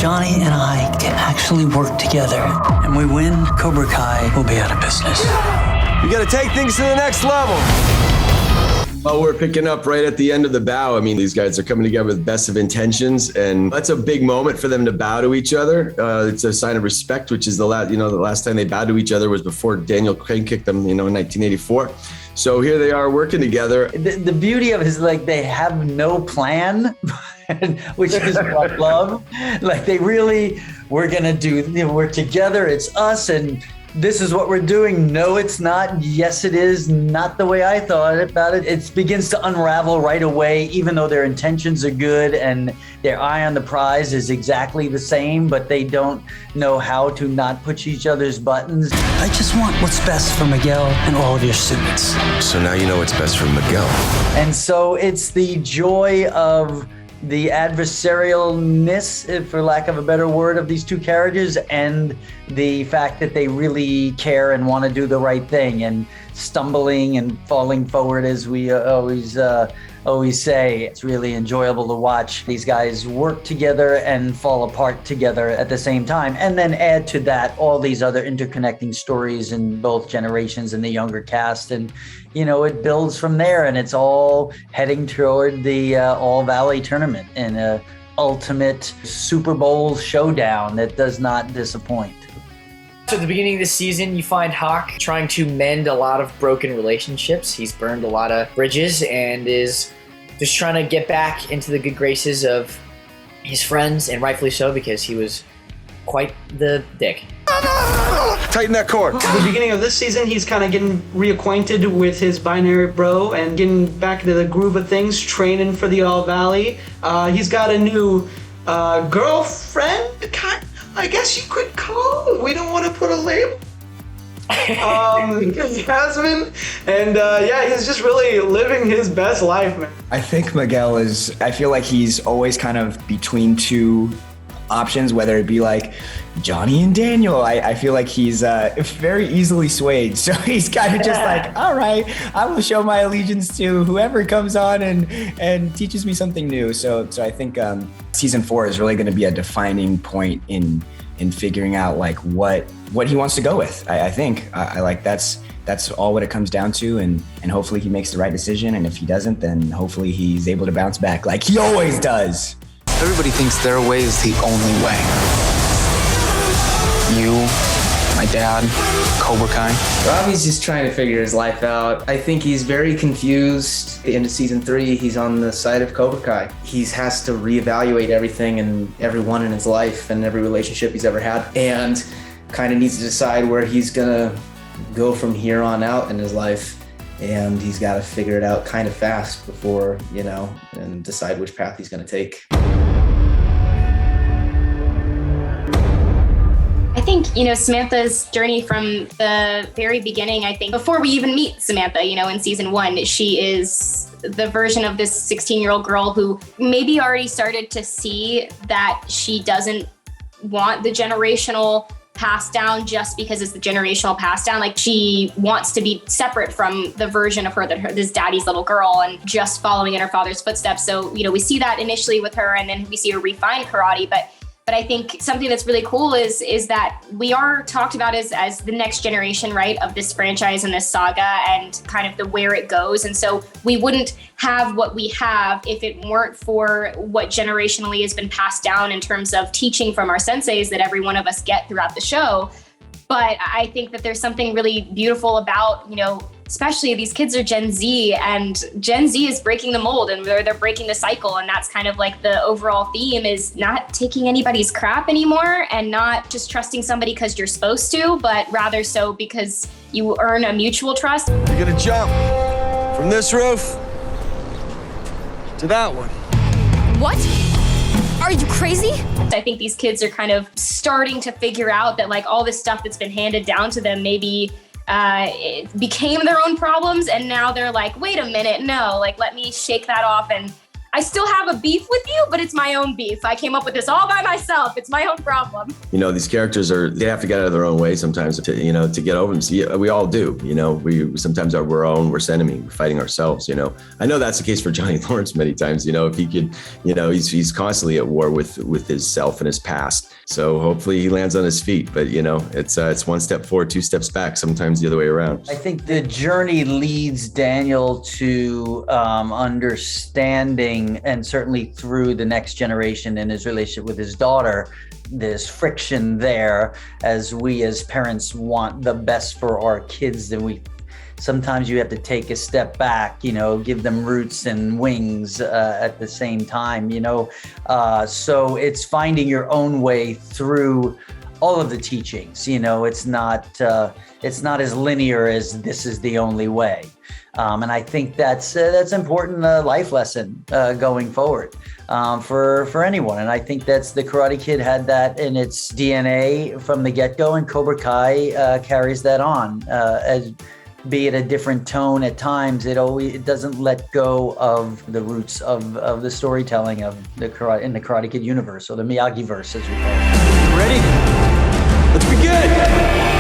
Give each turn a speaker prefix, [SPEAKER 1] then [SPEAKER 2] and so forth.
[SPEAKER 1] Johnny and I can actually work together and we win, Cobra Kai will be out of business.
[SPEAKER 2] You gotta take things to the next level. Well, we're picking up right at the end of the bow. I mean, these guys are coming together with best of intentions, and that's a big moment for them to bow to each other. It's a sign of respect, which is the last time they bowed to each other was before Daniel Crane kicked them, in 1984. So here they are working together.
[SPEAKER 1] The beauty of it is like they have no plan, which is what I love. Like they really, we're together, it's us, and this is what we're doing. No, it's not. Yes, it is. Not the way I thought about it. It begins to unravel right away, even though their intentions are good and their eye on the prize is exactly the same, but they don't know how to not push each other's buttons. I just want what's best for Miguel and all of your students.
[SPEAKER 2] So now you know what's best for Miguel.
[SPEAKER 1] And so it's the joy of the adversarialness, for lack of a better word, of these two characters, and the fact that they really care and want to do the right thing, and stumbling and falling forward, as we always say. It's really enjoyable to watch these guys work together and fall apart together at the same time, and then add to that all these other interconnecting stories in both generations and the younger cast. And it builds from there, and it's all heading toward the All Valley tournament and a ultimate Super Bowl showdown that does not disappoint.
[SPEAKER 3] So at the beginning of the season, you find Hawk trying to mend a lot of broken relationships. He's burned a lot of bridges and is just trying to get back into the good graces of his friends, and rightfully so, because he was quite the dick.
[SPEAKER 2] Tighten that cord.
[SPEAKER 4] At the beginning of this season, he's kind of getting reacquainted with his binary bro and getting back into the groove of things, training for the All Valley. He's got a new girlfriend, I guess you could call. We don't want to put a label. Jasmine. And he's just really living his best life, man.
[SPEAKER 5] I think Miguel I feel like he's always kind of between two options, whether it be like Johnny and Daniel. I feel like he's very easily swayed. So he's kind of just like, all right, I will show my allegiance to whoever comes on and teaches me something new. So I think season 4 is really going to be a defining point in figuring out like what he wants to go with. I think I like that's all what it comes down to, and hopefully he makes the right decision. And if he doesn't, then hopefully he's able to bounce back like he always does.
[SPEAKER 6] Everybody thinks their way is the only way. You, my dad, Cobra Kai.
[SPEAKER 7] Robby's just trying to figure his life out. I think he's very confused. At the end of season 3, he's on the side of Cobra Kai. He has to reevaluate everything and everyone in his life and every relationship he's ever had, and kind of needs to decide where he's gonna go from here on out in his life. And he's got to figure it out kind of fast before, and decide which path he's gonna take.
[SPEAKER 8] I think, Samantha's journey from the very beginning, I think, before we even meet Samantha, in season 1, she is the version of this 16-year-old girl who maybe already started to see that she doesn't want the generational pass down just because it's the generational pass down. Like, she wants to be separate from the version of her this daddy's little girl and just following in her father's footsteps. So, we see that initially with her, and then we see her refine karate. But I think something that's really cool is that we are talked about as the next generation, right, of this franchise and this saga and kind of the where it goes. And so we wouldn't have what we have if it weren't for what generationally has been passed down in terms of teaching from our senseis that every one of us get throughout the show. But I think that there's something really beautiful about, especially these kids are Gen Z, and Gen Z is breaking the mold, and they're breaking the cycle. And that's kind of like the overall theme, is not taking anybody's crap anymore, and not just trusting somebody because you're supposed to, but rather so because you earn a mutual trust.
[SPEAKER 2] You're gonna jump from this roof to that one.
[SPEAKER 9] What? Are you crazy?
[SPEAKER 8] I think these kids are kind of starting to figure out that like all this stuff that's been handed down to them maybe it became their own problems, and now they're like, wait a minute, no, like let me shake that off and I still have a beef with you, but it's my own beef. I came up with this all by myself. It's my own problem.
[SPEAKER 2] These characters they have to get out of their own way sometimes to get over them. See, we all do, we sometimes are we're our own worst enemy. We're fighting ourselves, I know that's the case for Johnny Lawrence many times, if he could, he's constantly at war with his self and his past. So hopefully he lands on his feet, but it's one step forward, two steps back, sometimes the other way around.
[SPEAKER 1] I think the journey leads Daniel to understanding, and certainly through the next generation in his relationship with his daughter, there's friction there, as we as parents want the best for our kids, and sometimes you have to take a step back, give them roots and wings at the same time, so it's finding your own way through all of the teachings. It's not as linear as this is the only way. And I think that's important life lesson going forward for anyone. And I think that's the Karate Kid had that in its DNA from the get-go, and Cobra Kai carries that on. As be it a different tone at times, it doesn't let go of the roots of the storytelling of in the Karate Kid universe, or the Miyagi-verse, as we call it.
[SPEAKER 2] Ready? Let's begin!